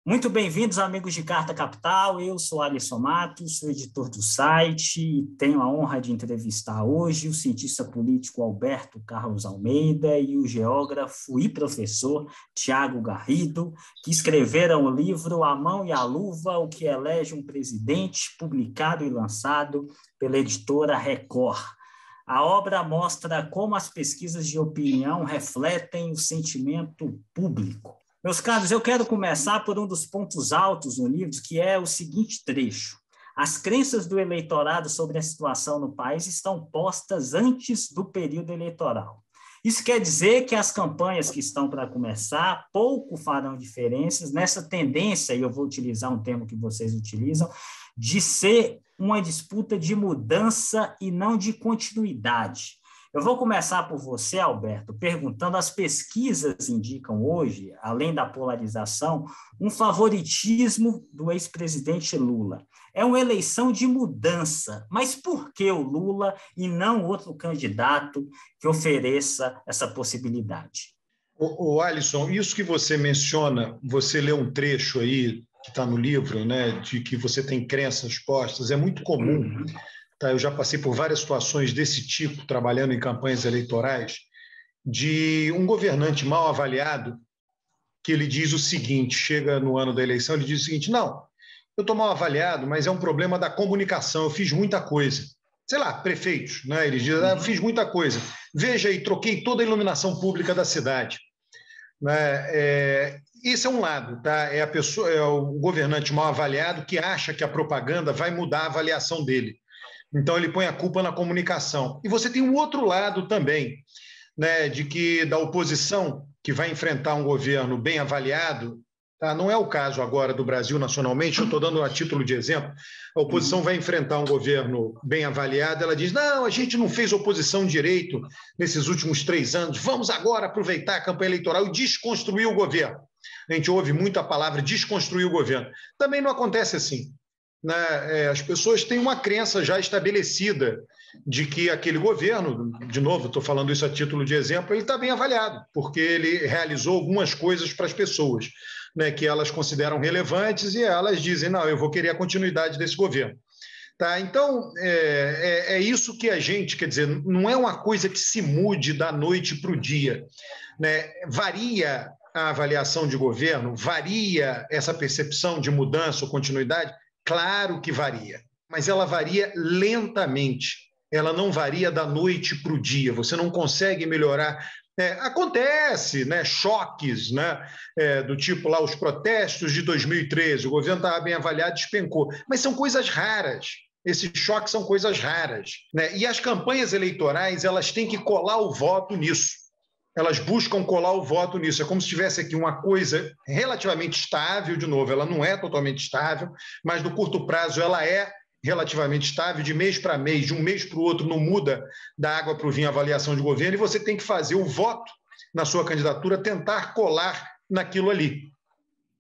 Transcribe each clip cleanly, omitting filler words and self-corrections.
Muito bem-vindos, amigos de Carta Capital. Eu sou Alisson Matos, sou editor do site e tenho a honra de entrevistar hoje o cientista político Alberto Carlos Almeida e o geógrafo e professor Tiago Garrido, que escreveram o livro A Mão e a Luva, o que elege um presidente, publicado e lançado pela editora Record. A obra mostra como as pesquisas de opinião refletem o sentimento público. Meus caros, eu quero começar por um dos pontos altos no livro, que é o seguinte trecho. As crenças do eleitorado sobre a situação no país estão postas antes do período eleitoral. Isso quer dizer que as campanhas que estão para começar pouco farão diferenças nessa tendência, e eu vou utilizar um termo que vocês utilizam, de ser uma disputa de mudança e não de continuidade. Eu vou começar por você, Alberto, perguntando: as pesquisas indicam hoje, além da polarização, um favoritismo do ex-presidente Lula. É uma eleição de mudança, mas por que o Lula e não outro candidato que ofereça essa possibilidade? Alisson, isso que você menciona, você lê um trecho aí que está no livro, né, de que você tem crenças postas, é muito comum. Tá, eu já passei por várias situações desse tipo, trabalhando em campanhas eleitorais, de um governante mal avaliado, que ele diz o seguinte, chega no ano da eleição, ele diz o seguinte: não, eu estou mal avaliado, mas é um problema da comunicação, eu fiz muita coisa. Sei lá, prefeitos, né? Ele diz: eu fiz muita coisa. Veja aí, troquei toda a iluminação pública da cidade. Né? Esse é um lado, tá? É a pessoa, é o governante mal avaliado que acha que a propaganda vai mudar a avaliação dele. Então, ele põe a culpa na comunicação. E você tem um outro lado também, né, de que da oposição que vai enfrentar um governo bem avaliado, tá? Não é o caso agora do Brasil nacionalmente, eu estou dando a título de exemplo, a oposição vai enfrentar um governo bem avaliado, ela diz: não, a gente não fez oposição direito nesses últimos 3 anos, vamos agora aproveitar a campanha eleitoral e desconstruir o governo. A gente ouve muito a palavra desconstruir o governo. Também não acontece assim. Né, as pessoas têm uma crença já estabelecida de que aquele governo, de novo, estou falando isso a título de exemplo, ele está bem avaliado, porque ele realizou algumas coisas para as pessoas, né, que elas consideram relevantes e elas dizem: não, eu vou querer a continuidade desse governo. Tá? Então, é isso que a gente, quer dizer, não é uma coisa que se mude da noite para o dia. Né? Varia a avaliação de governo, varia essa percepção de mudança ou continuidade. Claro que varia, mas ela varia lentamente. Ela não varia da noite para o dia. Você não consegue melhorar. Acontece, né, choques, né, do tipo lá os protestos de 2013, o governo estava bem avaliado, despencou. Mas são coisas raras. Esses choques são coisas raras. Né? E as campanhas eleitorais, elas têm que colar o voto nisso. Elas buscam colar o voto nisso. É como se tivesse aqui uma coisa relativamente estável, de novo, ela não é totalmente estável, mas no curto prazo ela é relativamente estável, de mês para mês, de um mês para o outro, não muda da água para o vinho a avaliação de governo, e você tem que fazer o voto na sua candidatura, tentar colar naquilo ali.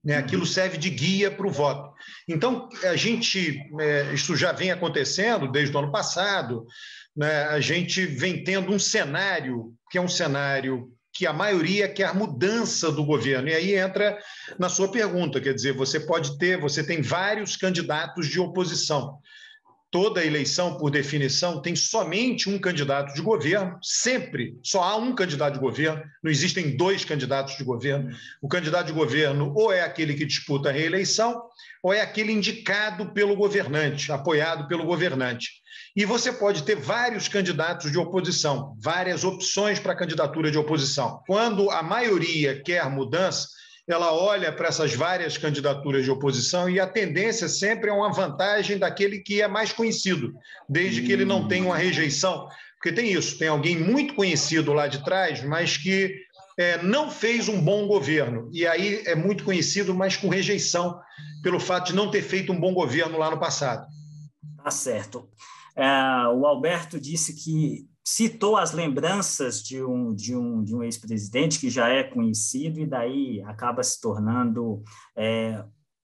Né? Aquilo serve de guia para o voto. Então, a gente, isso já vem acontecendo desde o ano passado, né? A gente vem tendo um cenário que é um cenário que a maioria quer mudança do governo. E aí entra na sua pergunta, quer dizer, você tem vários candidatos de oposição. Toda eleição, por definição, tem somente um candidato de governo, sempre só há um candidato de governo, não existem 2 candidatos de governo. O candidato de governo ou é aquele que disputa a reeleição, ou é aquele indicado pelo governante, apoiado pelo governante. E você pode ter vários candidatos de oposição, várias opções para a candidatura de oposição. Quando a maioria quer mudança, ela olha para essas várias candidaturas de oposição e a tendência sempre é uma vantagem daquele que é mais conhecido, desde que ele não tenha uma rejeição. Porque tem isso, tem alguém muito conhecido lá de trás, mas que não fez um bom governo. E aí é muito conhecido, mas com rejeição, pelo fato de não ter feito um bom governo lá no passado. Tá certo. O Alberto disse que citou as lembranças de um ex-presidente que já é conhecido e daí acaba se tornando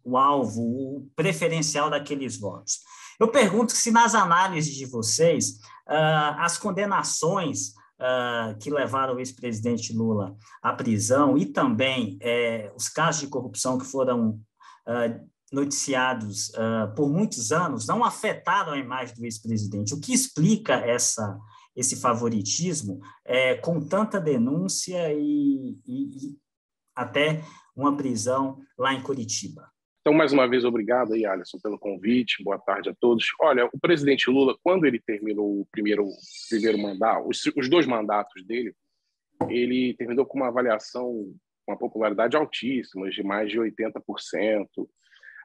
o alvo, o preferencial daqueles votos. Eu pergunto se nas análises de vocês, as condenações que levaram o ex-presidente Lula à prisão e também os casos de corrupção que foram noticiados por muitos anos não afetaram a imagem do ex-presidente. O que explica esse favoritismo com tanta denúncia e até uma prisão lá em Curitiba? Então, mais uma vez, obrigado aí, Alisson, pelo convite. Boa tarde a todos. Olha, o presidente Lula, quando ele terminou o primeiro mandato, os 2 mandatos dele, ele terminou com uma avaliação, uma popularidade altíssima, de mais de 80%.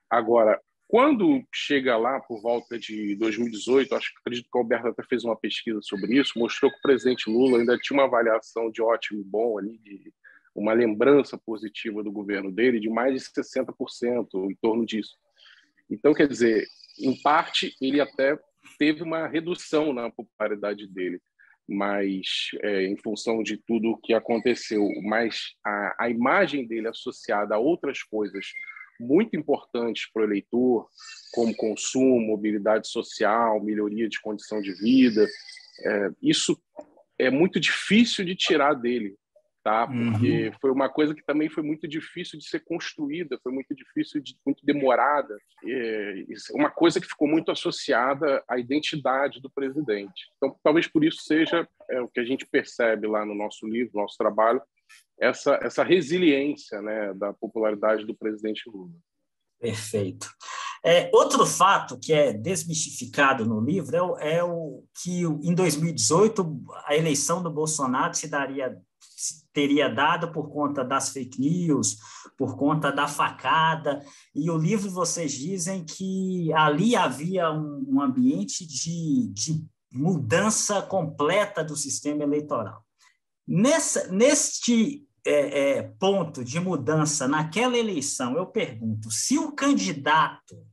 Agora, quando chega lá por volta de 2018, acredito que o Alberto até fez uma pesquisa sobre isso, mostrou que o presidente Lula ainda tinha uma avaliação de ótimo e bom ali, de uma lembrança positiva do governo dele de mais de 60%, em torno disso. Então, quer dizer, em parte, ele até teve uma redução na popularidade dele, mas em função de tudo o que aconteceu, mas a imagem dele associada a outras coisas muito importantes para o eleitor, como consumo, mobilidade social, melhoria de condição de vida, isso é muito difícil de tirar dele, tá? Porque foi uma coisa que também foi muito difícil de ser construída, foi muito difícil, muito demorada, uma coisa que ficou muito associada à identidade do presidente. Então, talvez por isso seja o que a gente percebe lá no nosso livro, no nosso trabalho, essa resiliência, né, da popularidade do presidente Lula. Perfeito. Outro fato que é desmistificado no livro é o que, em 2018, a eleição do Bolsonaro teria dado por conta das fake news, por conta da facada, e o livro vocês dizem que ali havia um ambiente de mudança completa do sistema eleitoral. Neste ponto de mudança naquela eleição, eu pergunto, se o candidato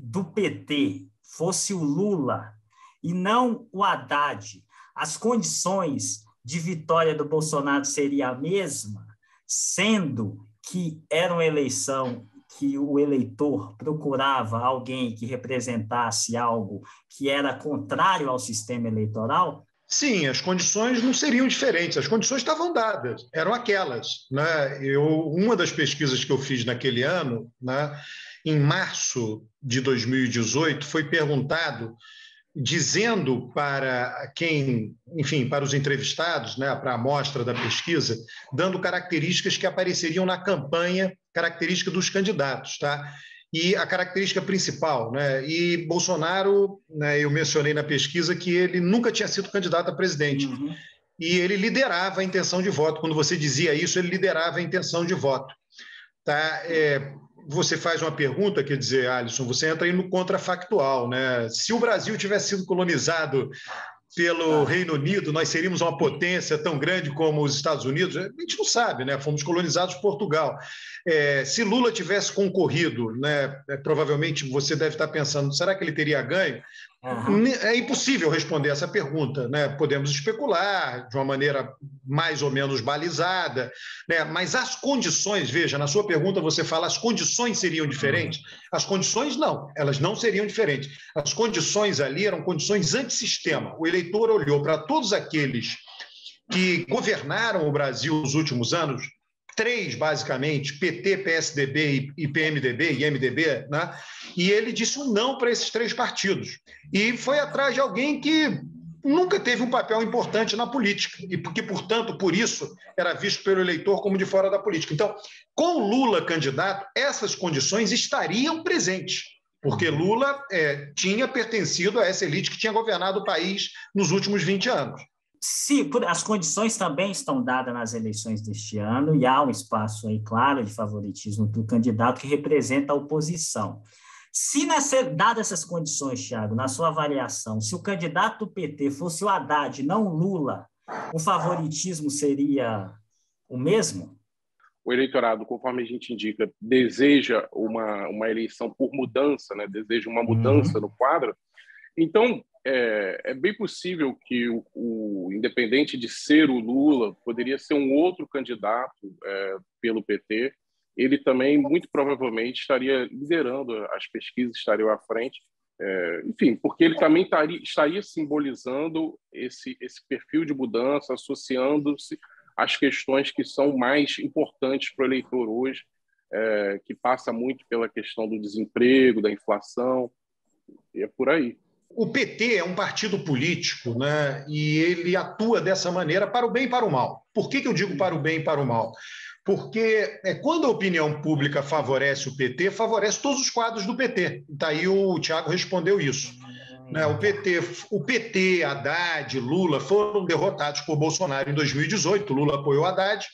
do PT fosse o Lula e não o Haddad, as condições de vitória do Bolsonaro seria a mesma, sendo que era uma eleição que o eleitor procurava alguém que representasse algo que era contrário ao sistema eleitoral? Sim, as condições não seriam diferentes, as condições estavam dadas, eram aquelas, né? Uma das pesquisas que eu fiz naquele ano, né, em março de 2018, foi perguntado, dizendo para quem, enfim, para os entrevistados, né, para a amostra da pesquisa, dando características que apareceriam na campanha, característica dos candidatos, tá? E a característica principal, né? E Bolsonaro, né, eu mencionei na pesquisa que ele nunca tinha sido candidato a presidente. E ele liderava a intenção de voto. Quando você dizia isso, ele liderava a intenção de voto. Tá? Você faz uma pergunta, quer dizer, Alisson, você entra aí no contrafactual, né? Se o Brasil tivesse sido colonizado pelo Reino Unido, nós seríamos uma potência tão grande como os Estados Unidos? A gente não sabe, né? Fomos colonizados por Portugal. Se Lula tivesse concorrido, né, provavelmente você deve estar pensando, será que ele teria ganho? É impossível responder essa pergunta, né? Podemos especular de uma maneira mais ou menos balizada, né? Mas as condições, veja, na sua pergunta você fala as condições seriam diferentes? As condições não, elas não seriam diferentes. As condições ali eram condições antissistema. O eleitor olhou para todos aqueles que governaram o Brasil nos últimos anos, 3, basicamente, PT, PSDB e PMDB e MDB, né? E ele disse um não para esses 3 partidos. E foi atrás de alguém que nunca teve um papel importante na política e que, portanto, por isso, era visto pelo eleitor como de fora da política. Então, com Lula candidato, essas condições estariam presentes, porque Lula tinha pertencido a essa elite que tinha governado o país nos últimos 20 anos. Se as condições também estão dadas nas eleições deste ano e há um espaço aí claro de favoritismo do candidato que representa a oposição. Se dadas essas condições, Thiago, na sua avaliação, se o candidato do PT fosse o Haddad, não o Lula, o favoritismo seria o mesmo? O eleitorado, conforme a gente indica, deseja uma eleição por mudança, né? Deseja uma mudança no quadro. Então, é bem possível que independente de ser o Lula, poderia ser um outro candidato pelo PT. Ele também, muito provavelmente, estaria liderando as pesquisas, estaria à frente. Enfim, porque ele também estaria simbolizando esse perfil de mudança, associando-se às questões que são mais importantes para o eleitor hoje, que passa muito pela questão do desemprego, da inflação, e é por aí. O PT é um partido político, né? E ele atua dessa maneira para o bem e para o mal. Por que eu digo para o bem e para o mal? Porque quando a opinião pública favorece o PT, favorece todos os quadros do PT. Daí o Thiago respondeu isso. Né? O PT, Haddad, Lula foram derrotados por Bolsonaro em 2018. Lula apoiou Haddad,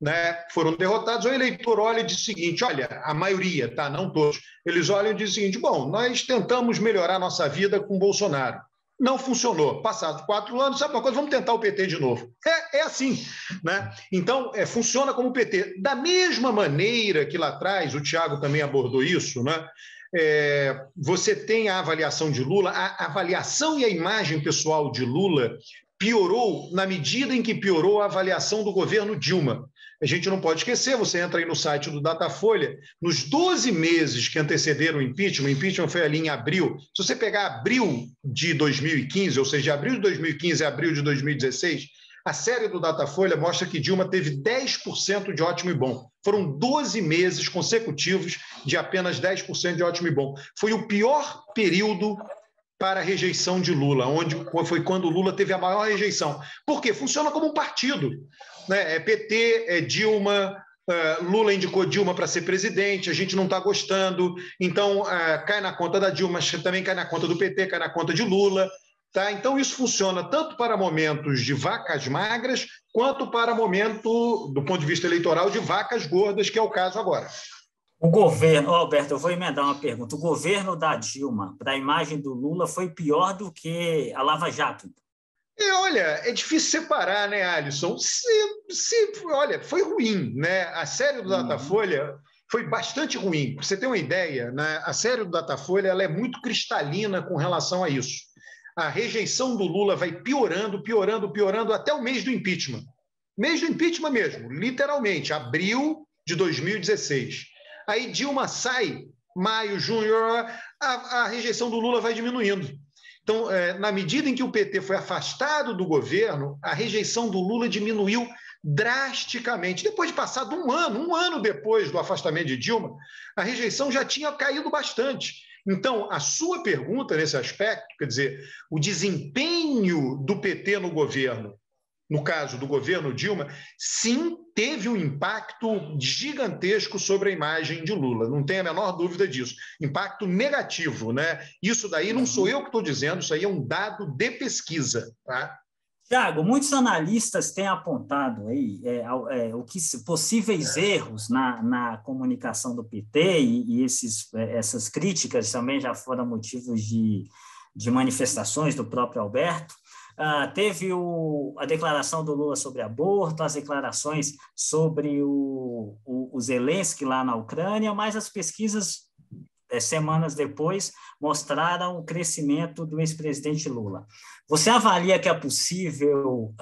né? Foram derrotados. O eleitor olha e diz o seguinte: olha, a maioria, tá? Não todos. Eles olham e dizem o seguinte: bom, nós tentamos melhorar nossa vida com Bolsonaro. Não funcionou. Passados 4 anos, sabe uma coisa? Vamos tentar o PT de novo. É assim, né? Então, funciona como o PT. Da mesma maneira que lá atrás, o Thiago também abordou isso, né? Você tem a avaliação de Lula, a avaliação e a imagem pessoal de Lula piorou na medida em que piorou a avaliação do governo Dilma. A gente não pode esquecer, você entra aí no site do Datafolha, nos 12 meses que antecederam o impeachment foi ali em abril. Se você pegar abril de 2015, ou seja, de abril de 2015 a abril de 2016, a série do Datafolha mostra que Dilma teve 10% de ótimo e bom. Foram 12 meses consecutivos de apenas 10% de ótimo e bom. Foi o pior período para a rejeição de Lula, onde foi quando Lula teve a maior rejeição. Por quê? Funciona como um partido. Né? PT, Dilma, Lula indicou Dilma para ser presidente, a gente não está gostando, então cai na conta da Dilma, também cai na conta do PT, cai na conta de Lula. Tá? Então, isso funciona tanto para momentos de vacas magras, quanto para momento, do ponto de vista eleitoral, de vacas gordas, que é o caso agora. O governo, Alberto, eu vou emendar uma pergunta. O governo da Dilma, para a imagem do Lula, foi pior do que a Lava Jato? Olha, é difícil separar, né, Alisson? Olha, foi ruim, né? A série do Datafolha foi bastante ruim. Para você ter uma ideia, né? A série do Datafolha ela é muito cristalina com relação a isso. A rejeição do Lula vai piorando, piorando, piorando até o mês do impeachment. Mês do impeachment mesmo, literalmente, abril de 2016. Aí Dilma sai, maio, junho, a rejeição do Lula vai diminuindo. Então, na medida em que o PT foi afastado do governo, a rejeição do Lula diminuiu drasticamente. Depois de passado um ano depois do afastamento de Dilma, a rejeição já tinha caído bastante. Então, a sua pergunta nesse aspecto, quer dizer, o desempenho do PT no governo, no caso do governo Dilma, sim, teve um impacto gigantesco sobre a imagem de Lula, não tem a menor dúvida disso. Impacto negativo, né? Isso daí não sou eu que estou dizendo, isso aí é um dado de pesquisa, tá? Tiago, muitos analistas têm apontado aí possíveis erros na comunicação do PT e essas críticas também já foram motivos de manifestações do próprio Alberto. Teve a declaração do Lula sobre aborto, as declarações sobre o Zelensky lá na Ucrânia, mas as pesquisas, semanas depois, mostraram o crescimento do ex-presidente Lula. Você avalia que é possível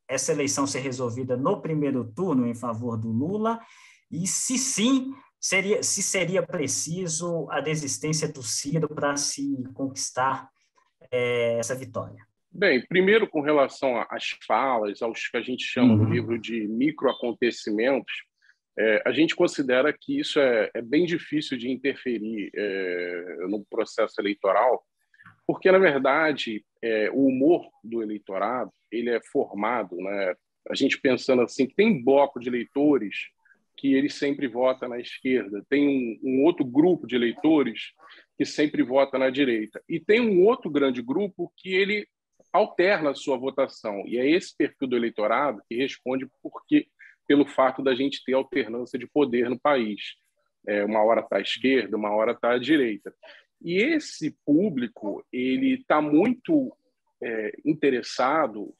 essa eleição ser resolvida no primeiro turno em favor do Lula? E, se sim, seria preciso a desistência do Ciro para se conquistar essa vitória? Bem, primeiro, com relação às falas, aos que a gente chama no livro de microacontecimentos, a gente considera que isso é bem difícil de interferir no processo eleitoral, porque, na verdade, o humor do eleitorado ele é formado, né? A gente pensando assim, que tem bloco de eleitores que ele sempre vota na esquerda, tem um outro grupo de eleitores que sempre vota na direita, e tem um outro grande grupo que ele alterna a sua votação, e é esse perfil do eleitorado que responde pelo fato da gente ter alternância de poder no país. Uma hora está à esquerda, uma hora está à direita. E esse público ele está muito interessado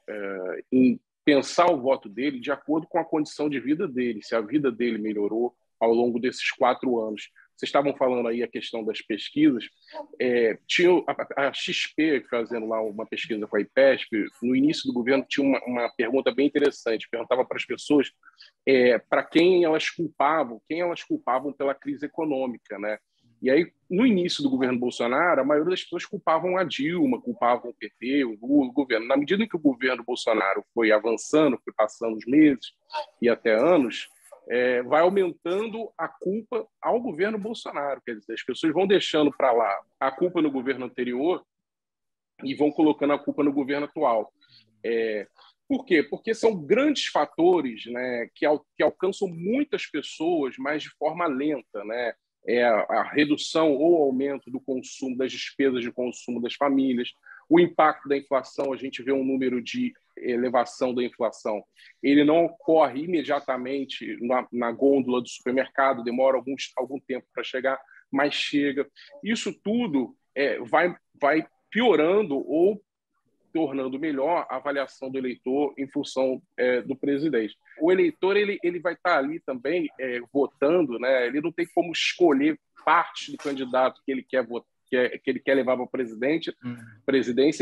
em pensar o voto dele de acordo com a condição de vida dele, se a vida dele melhorou ao longo desses 4 anos. Vocês estavam falando aí a questão das pesquisas. Tinha a XP fazendo lá uma pesquisa com a IPESP. No início do governo tinha uma pergunta bem interessante. Perguntava para as pessoas para quem elas culpavam pela crise econômica, né? E aí, no início do governo Bolsonaro, a maioria das pessoas culpavam a Dilma, culpavam o PT, o Lula, o governo. Na medida em que o governo Bolsonaro foi avançando, foi passando os meses e até anos, vai aumentando a culpa ao governo Bolsonaro. Quer dizer, as pessoas vão deixando para lá a culpa no governo anterior e vão colocando a culpa no governo atual. Por quê? Porque são grandes fatores, né, que alcançam muitas pessoas, mas de forma lenta, né? A redução ou aumento do consumo, das despesas de consumo das famílias, o impacto da inflação. A gente vê um número de elevação da inflação. Ele não ocorre imediatamente na gôndola do supermercado, demora algum tempo para chegar, mas chega. Isso tudo vai piorando ou tornando melhor a avaliação do eleitor em função do presidente. O eleitor ele vai estar ali também votando, né? Ele não tem como escolher parte do candidato que ele quer votar, que ele quer levar para presidência,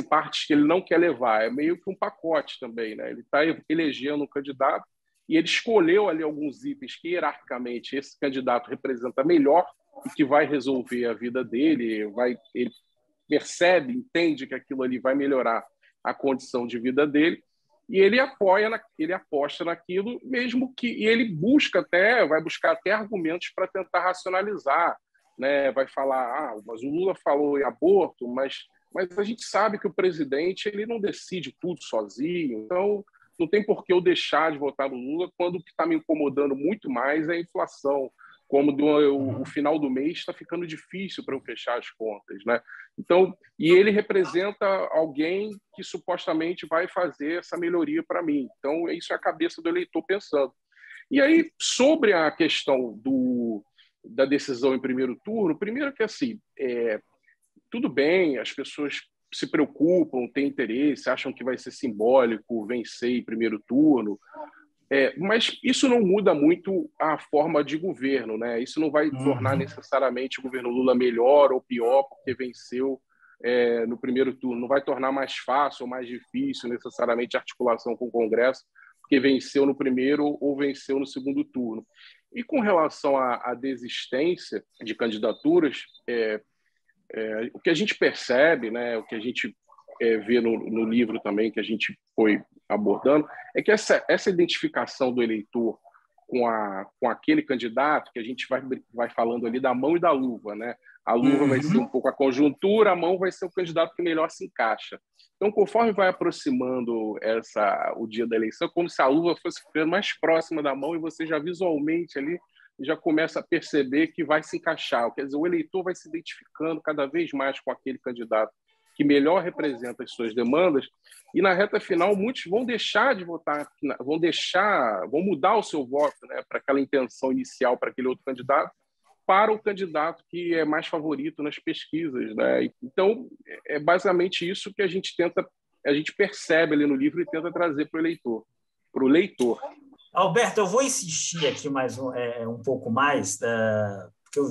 e partes que ele não quer levar. É meio que um pacote também, né? Ele está elegendo um candidato e ele escolheu ali alguns itens que, hierarquicamente, esse candidato representa melhor e que vai resolver a vida dele, ele percebe, entende que aquilo ali vai melhorar a condição de vida dele, e ele aposta naquilo, mesmo que ele vai buscar até argumentos para tentar racionalizar, né? Vai falar, mas o Lula falou em aborto, mas a gente sabe que o presidente ele não decide tudo sozinho, então não tem por que eu deixar de votar no Lula quando o que está me incomodando muito mais é a inflação, como o final do mês está ficando difícil para eu fechar as contas, né? Então, e ele representa alguém que supostamente vai fazer essa melhoria para mim. Então, isso é a cabeça do eleitor pensando. E aí, sobre a questão da decisão em primeiro turno, primeiro que assim, tudo bem, as pessoas se preocupam, têm interesse, acham que vai ser simbólico vencer em primeiro turno, mas isso não muda muito a forma de governo, né? Isso não vai tornar necessariamente o governo Lula melhor ou pior porque venceu no primeiro turno. Não vai tornar mais fácil ou mais difícil necessariamente a articulação com o Congresso porque venceu no primeiro ou venceu no segundo turno. E com relação à desistência de candidaturas, o que a gente percebe, né, o que a gente vê no livro também, que a gente foi abordando, é que essa identificação do eleitor com aquele candidato, que a gente vai falando ali da mão e da luva, né? A luva vai ser um pouco a conjuntura, a mão vai ser o candidato que melhor se encaixa. Então, conforme vai aproximando o dia da eleição, como se a luva fosse ficando mais próxima da mão e você já visualmente ali já começa a perceber que vai se encaixar. Quer dizer, o eleitor vai se identificando cada vez mais com aquele candidato que melhor representa as suas demandas, e na reta final muitos vão deixar de votar, vão mudar o seu voto, né, para aquela intenção inicial para aquele outro candidato, para o candidato que é mais favorito nas pesquisas, né? Então, é basicamente isso que a gente percebe ali no livro e tenta trazer para o leitor. Alberto, eu vou insistir aqui um pouco mais, porque eu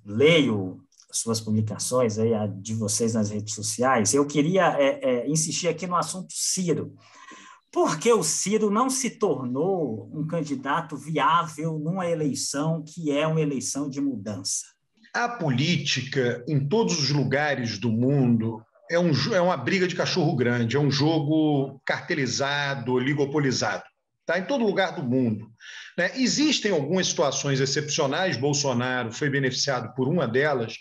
leio suas publicações, aí, a de vocês nas redes sociais. Eu queria insistir aqui no assunto Ciro. Por que o Ciro não se tornou um candidato viável numa eleição que é uma eleição de mudança? A política, em todos os lugares do mundo, é uma briga de cachorro grande, é um jogo cartelizado, oligopolizado. Tá? Em todo lugar do mundo, né? Existem algumas situações excepcionais, Bolsonaro foi beneficiado por uma delas,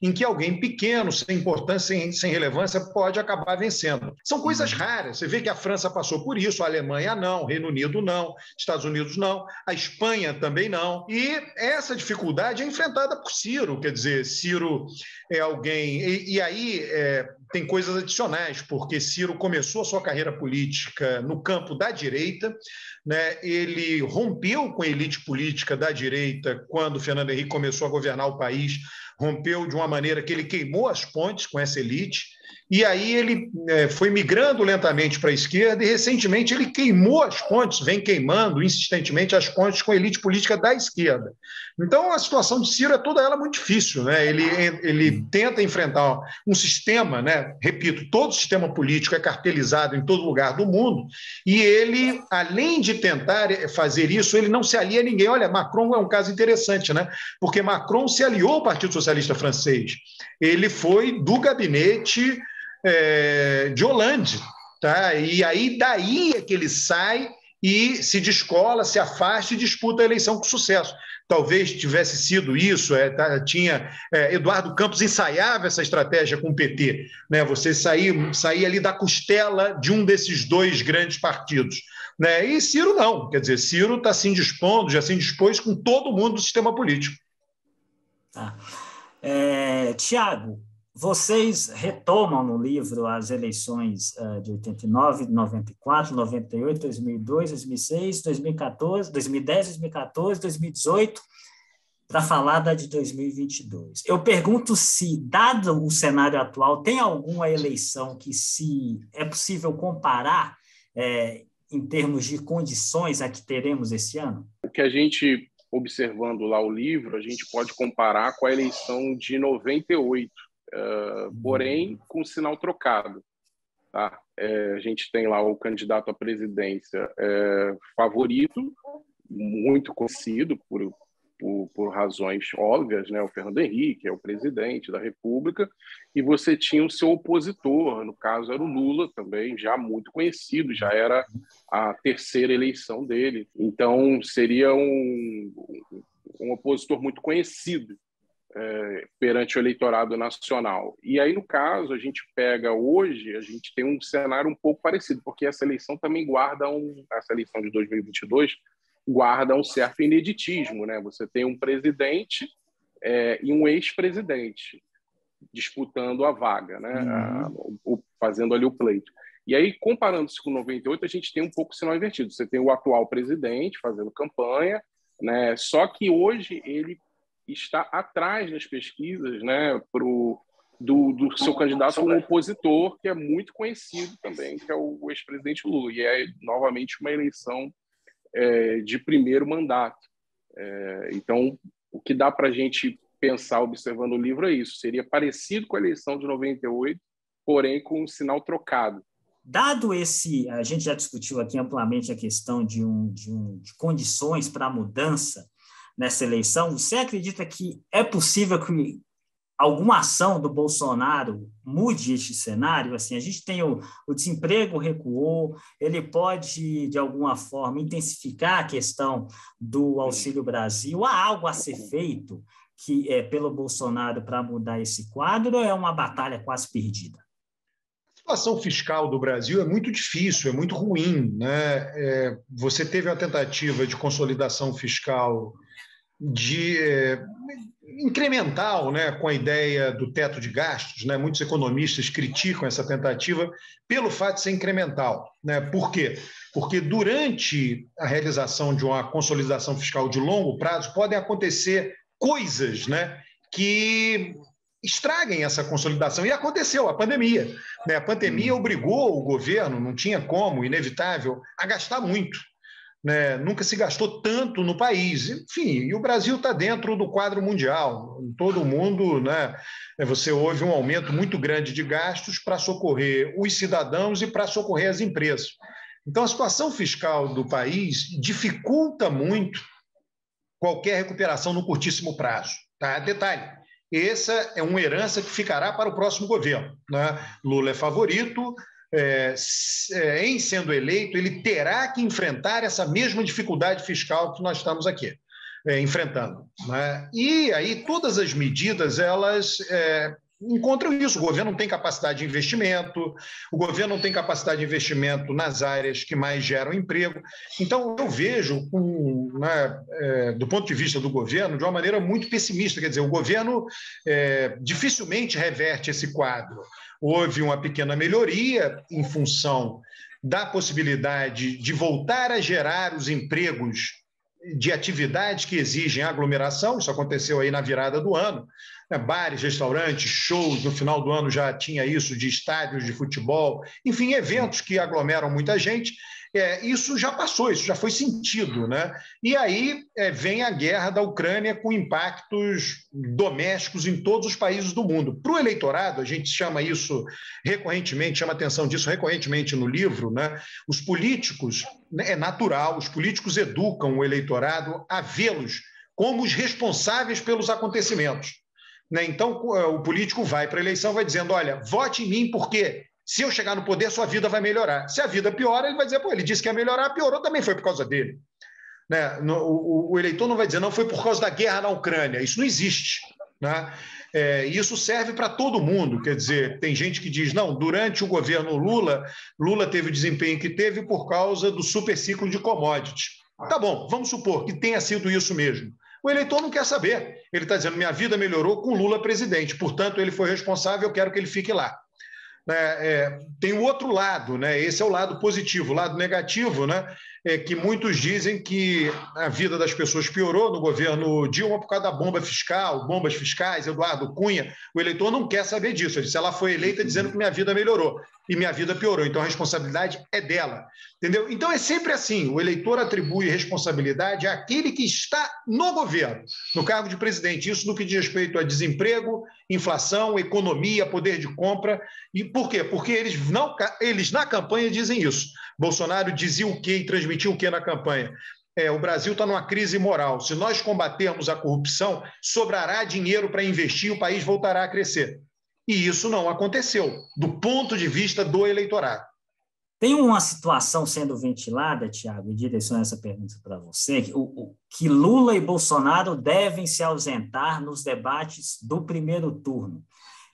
em que alguém pequeno, sem importância, sem relevância, pode acabar vencendo. São coisas raras. Você vê que a França passou por isso, a Alemanha não, o Reino Unido não, Estados Unidos não, a Espanha também não. E essa dificuldade é enfrentada por Ciro. Quer dizer, Ciro é alguém... E aí tem coisas adicionais, porque Ciro começou a sua carreira política no campo da direita, né? Ele rompeu com a elite política da direita quando Fernando Henrique começou a governar o país, rompeu de uma maneira que ele queimou as pontes com essa elite, e aí ele foi migrando lentamente para a esquerda e, recentemente, ele queimou as pontes, vem queimando insistentemente as pontes com a elite política da esquerda. Então, a situação de Ciro é toda ela muito difícil, né? Ele tenta enfrentar um sistema, né? Repito, todo sistema político é cartelizado em todo lugar do mundo, e ele, além de tentar fazer isso, ele não se alia a ninguém. Olha, Macron é um caso interessante, né? Porque Macron se aliou ao Partido Socialista francês. Ele foi do gabinete de Hollande, tá? E aí daí é que ele sai e se descola, se afasta e disputa a eleição com sucesso. Talvez tivesse sido isso, Eduardo Campos ensaiava essa estratégia com o PT, né? Você sair ali da costela de um desses dois grandes partidos, né? E Ciro não, quer dizer, Ciro está se indispondo, já se indispôs com todo mundo do sistema político. Tá. Tiago, vocês retomam no livro as eleições de 89, 94, 98, 2002, 2006, 2014, 2010, 2014, 2018, para falar da de 2022. Eu pergunto se, dado o cenário atual, tem alguma eleição que é possível comparar em termos de condições a que teremos esse ano? O que a gente, observando lá o livro, a gente pode comparar com a eleição de 98, porém com sinal trocado. Tá? A gente tem lá o candidato à presidência favorito, muito conhecido por razões óbvias, né? O Fernando Henrique é o presidente da República, e você tinha o seu opositor, no caso era o Lula, também já muito conhecido, já era a terceira eleição dele, então seria um opositor muito conhecido perante o eleitorado nacional. E aí, no caso, a gente pega hoje, a gente tem um cenário um pouco parecido, porque essa eleição também essa eleição de 2022 guarda um certo ineditismo, né? Você tem um presidente e um ex-presidente disputando a vaga, né? Fazendo ali o pleito. E aí, comparando-se com 98, a gente tem um pouco o sinal invertido. Você tem o atual presidente fazendo campanha, né? Só que hoje ele está atrás nas pesquisas, né, do seu candidato como opositor, que é muito conhecido também, que é o ex-presidente Lula. E é, novamente, uma eleição de primeiro mandato. Então, o que dá para a gente pensar, observando o livro, é isso. Seria parecido com a eleição de 98, porém com um sinal trocado. Dado a gente já discutiu aqui amplamente a questão de condições para a mudança nessa eleição, você acredita que é possível que alguma ação do Bolsonaro mude este cenário? Assim, a gente tem o desemprego recuou, ele pode, de alguma forma, intensificar a questão do Auxílio Brasil. Há algo a ser feito pelo Bolsonaro para mudar esse quadro, ou é uma batalha quase perdida? A situação fiscal do Brasil é muito difícil, é muito ruim, né? Você teve uma tentativa de consolidação fiscal incremental, né, com a ideia do teto de gastos, né? Muitos economistas criticam essa tentativa pelo fato de ser incremental, né? Por quê? Porque durante a realização de uma consolidação fiscal de longo prazo podem acontecer coisas, né, que estraguem essa consolidação. E aconteceu, a pandemia, né? A pandemia obrigou o governo, não tinha como, inevitável, a gastar muito. Né? Nunca se gastou tanto no país. Enfim, e o Brasil está dentro do quadro mundial. Em todo o mundo, né, você houve um aumento muito grande de gastos para socorrer os cidadãos e para socorrer as empresas. Então, a situação fiscal do país dificulta muito qualquer recuperação no curtíssimo prazo. Tá? Detalhe, essa é uma herança que ficará para o próximo governo. Né? Lula é favorito, em sendo eleito, ele terá que enfrentar essa mesma dificuldade fiscal que nós estamos aqui enfrentando. Né? E aí todas as medidas, elas encontram isso. O governo não tem capacidade de investimento, o governo não tem capacidade de investimento nas áreas que mais geram emprego. Então, eu vejo, do ponto de vista do governo, de uma maneira muito pessimista. Quer dizer, o governo dificilmente reverte esse quadro. Houve uma pequena melhoria em função da possibilidade de voltar a gerar os empregos de atividades que exigem aglomeração. Isso aconteceu aí na virada do ano. Bares, restaurantes, shows, no final do ano já tinha isso, de estádios de futebol, enfim, eventos que aglomeram muita gente. Isso já passou, isso já foi sentido, né? E aí vem a guerra da Ucrânia com impactos domésticos em todos os países do mundo. Para o eleitorado, a gente chama isso recorrentemente, chama atenção disso recorrentemente no livro, né? Os políticos, é natural, os políticos educam o eleitorado a vê-los como os responsáveis pelos acontecimentos. Né? Então, o político vai para a eleição, vai dizendo, olha, vote em mim porque Se eu chegar no poder, sua vida vai melhorar. Se a vida piora, ele vai dizer, pô, ele disse que ia melhorar, piorou, também foi por causa dele. Né? O eleitor não vai dizer, não, foi por causa da guerra na Ucrânia. Isso não existe. Né? Isso serve para todo mundo. Quer dizer, tem gente que diz, não, durante o governo Lula teve o desempenho que teve por causa do superciclo de commodities. Tá bom, vamos supor que tenha sido isso mesmo. O eleitor não quer saber. Ele está dizendo, minha vida melhorou com Lula presidente, portanto, ele foi responsável, eu quero que ele fique lá. Tem o outro lado, né? Esse é o lado positivo. O lado negativo, né? É que muitos dizem que a vida das pessoas piorou no governo Dilma por causa da bomba fiscal, bombas fiscais, Eduardo Cunha. O eleitor não quer saber disso. Ele disse, ela foi eleita dizendo que minha vida melhorou e minha vida piorou. Então, a responsabilidade é dela. Entendeu? Então, é sempre assim. O eleitor atribui responsabilidade àquele que está no governo, no cargo de presidente. Isso no que diz respeito a desemprego, inflação, economia, poder de compra. E por quê? Porque eles na campanha dizem isso. Bolsonaro dizia o quê e transmitia o quê na campanha? O Brasil está numa crise moral. Se nós combatermos a corrupção, sobrará dinheiro para investir e o país voltará a crescer. E isso não aconteceu, do ponto de vista do eleitorado. Tem uma situação sendo ventilada, Tiago, e direciono essa pergunta para você, que Lula e Bolsonaro devem se ausentar nos debates do primeiro turno.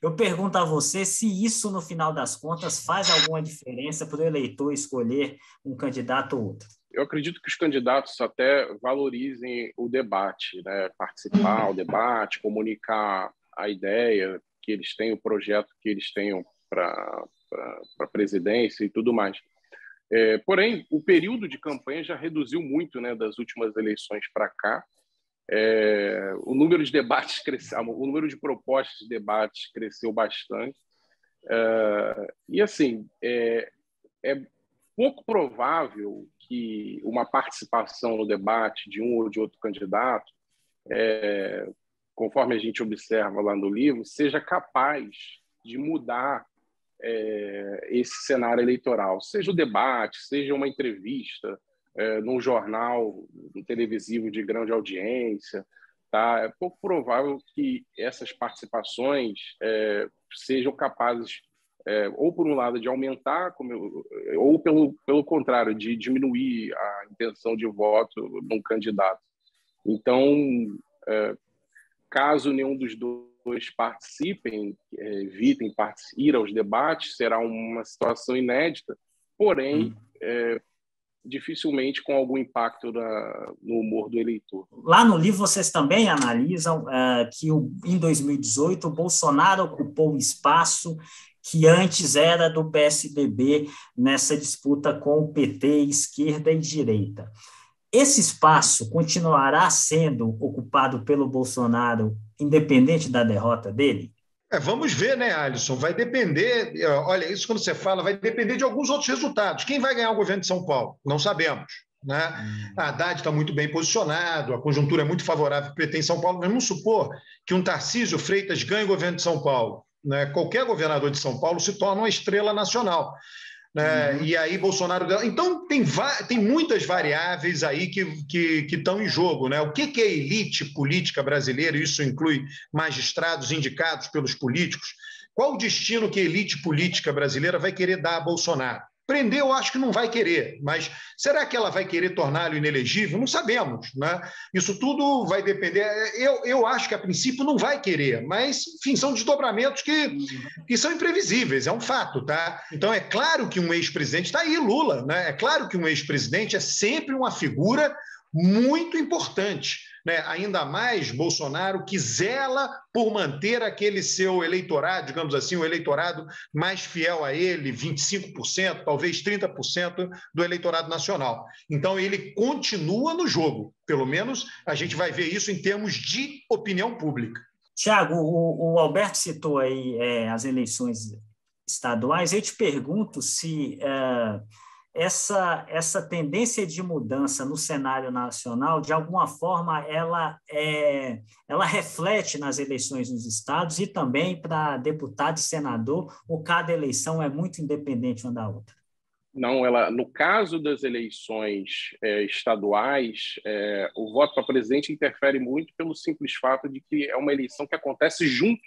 Eu pergunto a você se isso, no final das contas, faz alguma diferença para o eleitor escolher um candidato ou outro. Eu acredito que os candidatos até valorizem o debate, né? Participar do debate, comunicar a ideia que eles têm, o projeto que eles tenham para a presidência e tudo mais. Porém, o período de campanha já reduziu muito, né, das últimas eleições para cá. O número de debates cresceu, o número de propostas de debates cresceu bastante. E, assim, é pouco provável que uma participação no debate de um ou de outro candidato, conforme a gente observa lá no livro, seja capaz de mudar esse cenário eleitoral, seja o debate, seja uma entrevista num jornal televisivo de grande audiência, tá? É pouco provável que essas participações sejam capazes, ou por um lado, de aumentar, ou pelo contrário, de diminuir a intenção de voto de um candidato. Então, caso nenhum dos dois participem, evitem ir aos debates, será uma situação inédita, porém, dificilmente com algum impacto no humor do eleitor. Lá no livro vocês também analisam que em 2018 o Bolsonaro ocupou um espaço que antes era do PSDB nessa disputa com o PT, esquerda e direita. Esse espaço continuará sendo ocupado pelo Bolsonaro, independente da derrota dele? Vamos ver, né, Alisson? Vai depender, olha, isso quando você fala, vai depender de alguns outros resultados. Quem vai ganhar o governo de São Paulo? Não sabemos. Né? A Haddad está muito bem posicionado, a conjuntura é muito favorável para o PT em São Paulo. Mas vamos supor que um Tarcísio Freitas ganhe o governo de São Paulo. Né? Qualquer governador de São Paulo se torna uma estrela nacional. Né? E aí Bolsonaro... Então, tem muitas variáveis aí que estão em jogo. Né? O que é a elite política brasileira? Isso inclui magistrados indicados pelos políticos. Qual o destino que a elite política brasileira vai querer dar a Bolsonaro? Prender, eu acho que não vai querer, mas será que ela vai querer torná-lo inelegível? Não sabemos. Né? Isso tudo vai depender. Eu acho que, a princípio, não vai querer, mas, enfim, são desdobramentos que são imprevisíveis, é um fato. Tá? Então, é claro que um ex-presidente, está aí Lula, né? É claro que um ex-presidente é sempre uma figura muito importante. Né? Ainda mais Bolsonaro, que zela por manter aquele seu eleitorado, digamos assim, o eleitorado mais fiel a ele, 25%, talvez 30% do eleitorado nacional. Então, ele continua no jogo. Pelo menos a gente vai ver isso em termos de opinião pública. Tiago, o Alberto citou aí as eleições estaduais. Eu te pergunto se... Essa tendência de mudança no cenário nacional, de alguma forma, ela reflete nas eleições nos estados e também para deputado e senador, ou cada eleição é muito independente uma da outra? Não, no caso das eleições estaduais, o voto para presidente interfere muito pelo simples fato de que é uma eleição que acontece junto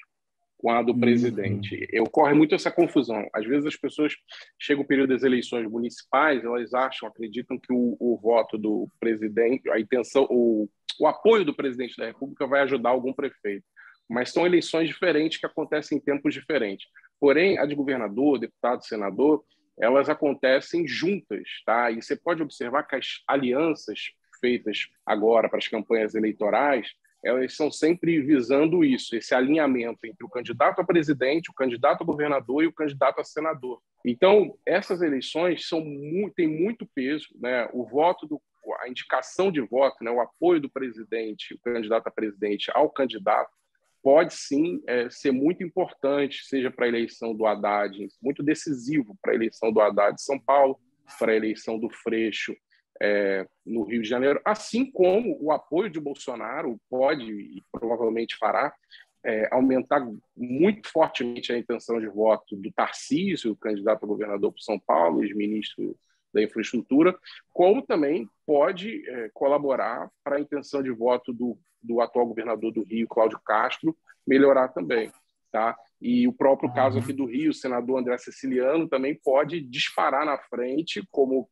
com a do presidente. Ocorre muito essa confusão. Às vezes as pessoas chegam no período das eleições municipais, elas acreditam que o voto do presidente, a intenção, o apoio do presidente da República vai ajudar algum prefeito. Mas são eleições diferentes que acontecem em tempos diferentes. Porém, a de governador, deputado, senador, elas acontecem juntas, tá? E você pode observar que as alianças feitas agora para as campanhas eleitorais, elas são sempre visando isso, esse alinhamento entre o candidato a presidente, o candidato a governador e o candidato a senador. Então, essas eleições têm muito peso, né? O voto, a indicação de voto, né? O apoio do presidente, o candidato a presidente ao candidato, pode sim ser muito importante, seja para a eleição do Haddad, muito decisivo para a eleição do Haddad de São Paulo, para a eleição do Freixo no Rio de Janeiro, assim como o apoio de Bolsonaro pode e provavelmente fará aumentar muito fortemente a intenção de voto do Tarcísio, o candidato a governador por São Paulo, ex-ministro da Infraestrutura, como também pode colaborar para a intenção de voto do atual governador do Rio, Cláudio Castro, melhorar também. Tá? E o próprio caso aqui do Rio, o senador André Siciliano, também pode disparar na frente como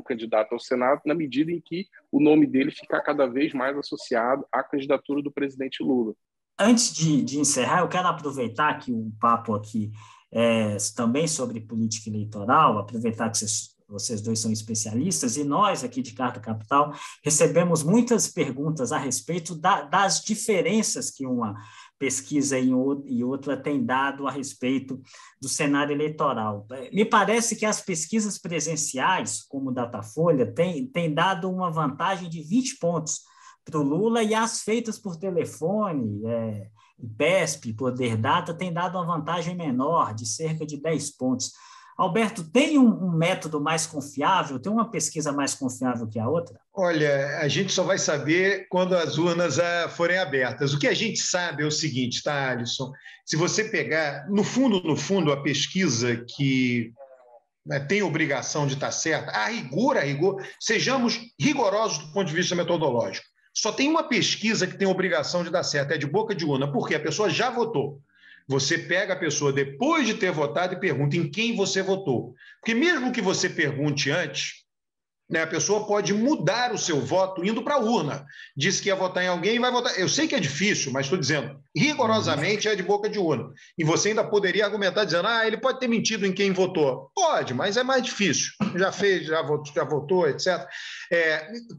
candidato ao Senado, na medida em que o nome dele fica cada vez mais associado à candidatura do presidente Lula. Antes de encerrar, eu quero aproveitar que o papo aqui é também sobre política eleitoral, aproveitar que vocês dois são especialistas, e nós aqui de Carta Capital recebemos muitas perguntas a respeito das diferenças que uma pesquisa e outra tem dado a respeito do cenário eleitoral. Me parece que as pesquisas presenciais, como o Datafolha, têm dado uma vantagem de 20 pontos para o Lula, e as feitas por telefone, IPESP, Poder Data, têm dado uma vantagem menor, de cerca de 10 pontos. Alberto, tem um método mais confiável? Tem uma pesquisa mais confiável que a outra? Olha, a gente só vai saber quando as urnas forem abertas. O que a gente sabe é o seguinte, tá, Alisson? Se você pegar, no fundo, a pesquisa que tem obrigação de estar certa, a rigor, sejamos rigorosos do ponto de vista metodológico. Só tem uma pesquisa que tem obrigação de dar certo, é de boca de urna, porque a pessoa já votou. Você pega a pessoa depois de ter votado e pergunta em quem você votou. Porque mesmo que você pergunte antes, né, a pessoa pode mudar o seu voto indo para a urna. Diz que ia votar em alguém e vai votar. Eu sei que é difícil, mas estou dizendo, rigorosamente é de boca de urna. E você ainda poderia argumentar dizendo, ele pode ter mentido em quem votou. Pode, mas é mais difícil. Já fez, já votou, etc.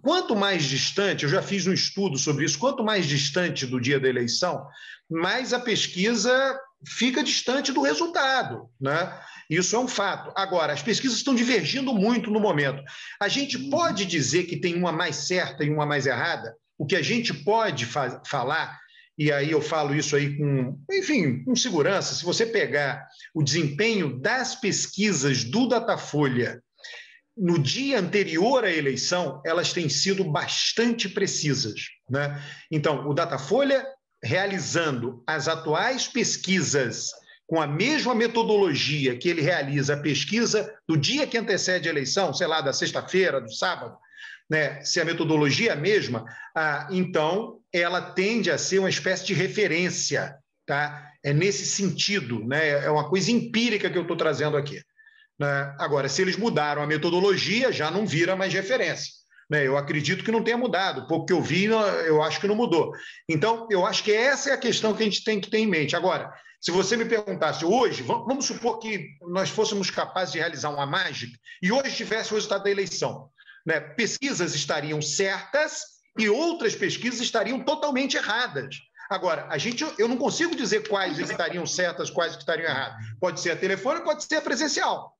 Quanto mais distante, eu já fiz um estudo sobre isso, quanto mais distante do dia da eleição, mais a pesquisa fica distante do resultado, né? Isso é um fato. Agora, as pesquisas estão divergindo muito no momento. A gente pode dizer que tem uma mais certa e uma mais errada? O que a gente pode falar, e aí eu falo isso aí com segurança, se você pegar o desempenho das pesquisas do Datafolha no dia anterior à eleição, elas têm sido bastante precisas, né? Então, o Datafolha realizando as atuais pesquisas com a mesma metodologia que ele realiza a pesquisa do dia que antecede a eleição, sei lá, da sexta-feira, do sábado, né? Se a metodologia é a mesma, então ela tende a ser uma espécie de referência, tá? É nesse sentido, né? É uma coisa empírica que eu estou trazendo aqui, né? Agora, se eles mudaram a metodologia, já não vira mais referência. Eu acredito que não tenha mudado. O pouco que eu vi, eu acho que não mudou. Então, eu acho que essa é a questão que a gente tem que ter em mente. Agora, se você me perguntasse hoje, vamos supor que nós fôssemos capazes de realizar uma mágica e hoje tivesse o resultado da eleição, né? Pesquisas estariam certas e outras pesquisas estariam totalmente erradas. Agora, eu não consigo dizer quais estariam certas, quais estariam erradas. Pode ser a telefone, pode ser a presencial.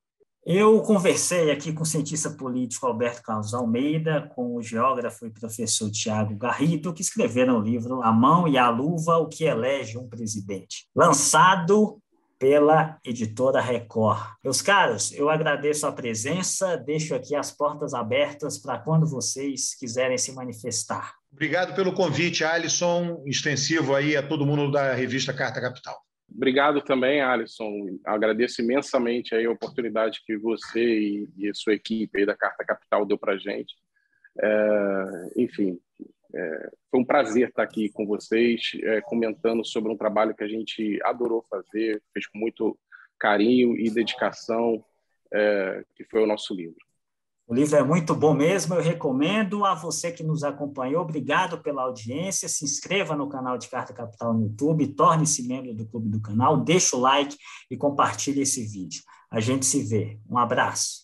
Eu conversei aqui com o cientista político Alberto Carlos Almeida, com o geógrafo e professor Tiago Garrido, que escreveram o livro A Mão e a Luva, o que elege um presidente, lançado pela editora Record. Meus caros, eu agradeço a presença, deixo aqui as portas abertas para quando vocês quiserem se manifestar. Obrigado pelo convite, Alisson, extensivo aí a todo mundo da revista Carta Capital. Obrigado também, Alisson. Agradeço imensamente aí a oportunidade que você e a sua equipe aí da Carta Capital deu para a gente. Enfim, Foi um prazer estar aqui com vocês, comentando sobre um trabalho que a gente adorou fazer, fez com muito carinho e dedicação, que foi o nosso livro. O livro é muito bom mesmo, eu recomendo a você que nos acompanhou. Obrigado pela audiência. Se inscreva no canal de Carta Capital no YouTube, torne-se membro do clube do canal, deixe o like e compartilhe esse vídeo. A gente se vê. Um abraço.